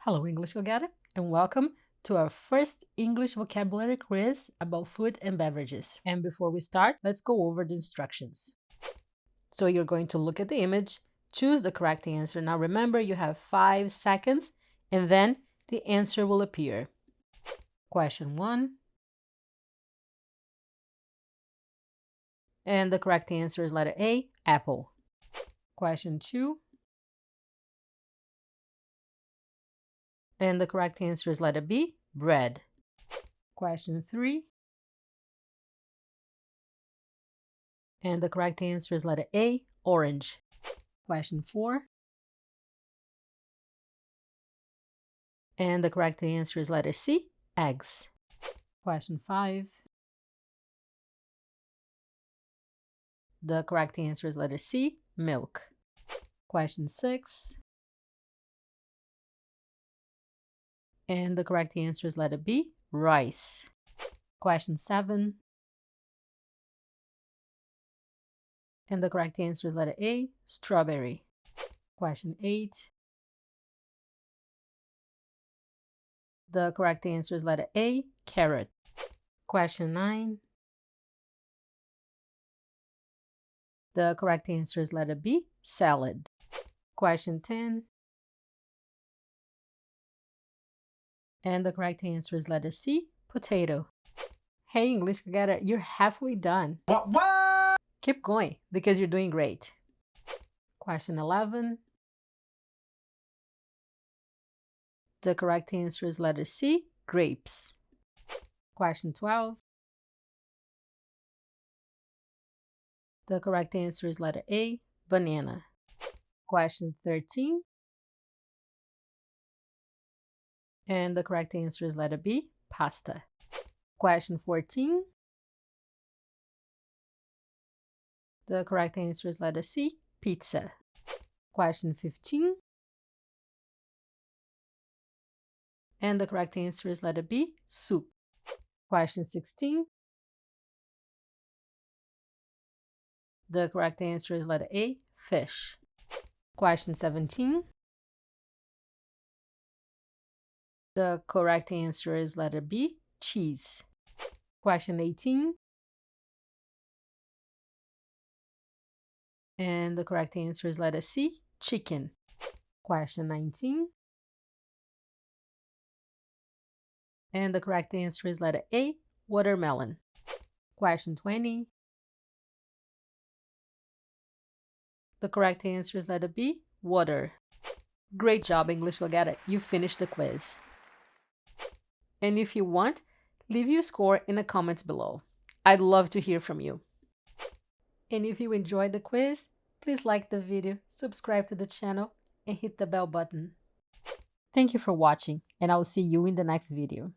Hello, English Go Getter, and welcome to our first English vocabulary quiz about food and beverages. And before we start, let's go over the instructions. So you're going to look at the image, choose the correct answer. Now remember, you have 5 seconds, and then the answer will appear. Question 1. And the correct answer is letter A, apple. Question 2. And the correct answer is letter B, bread. Question 3. And the correct answer is letter A, orange. Question 4. And the correct answer is letter C, eggs. Question 5. The correct answer is letter C, milk. Question 6. And the correct answer is letter B, rice. Question 7. And the correct answer is letter A, strawberry. Question 8. The correct answer is letter A, carrot. Question 9. The correct answer is letter B, salad. Question 10. And the correct answer is letter C, potato. Hey, English Go Getter, you're halfway done. What? Keep going because you're doing great. Question 11. The correct answer is letter C, grapes. Question 12. The correct answer is letter A, banana. Question 13. And the correct answer is letter B, pasta. Question 14. The correct answer is letter C, pizza. Question 15. And the correct answer is letter B, soup. Question 16. The correct answer is letter A, fish. Question 17. The correct answer is letter B, cheese. Question 18. And the correct answer is letter C, chicken. Question 19. And the correct answer is letter A, watermelon. Question 20. The correct answer is letter B, water. Great job, English Go Getter. You finished the quiz. And if you want, leave your score in the comments below. I'd love to hear from you. And if you enjoyed the quiz, please like the video, subscribe to the channel, and hit the bell button. Thank you for watching, and I will see you in the next video.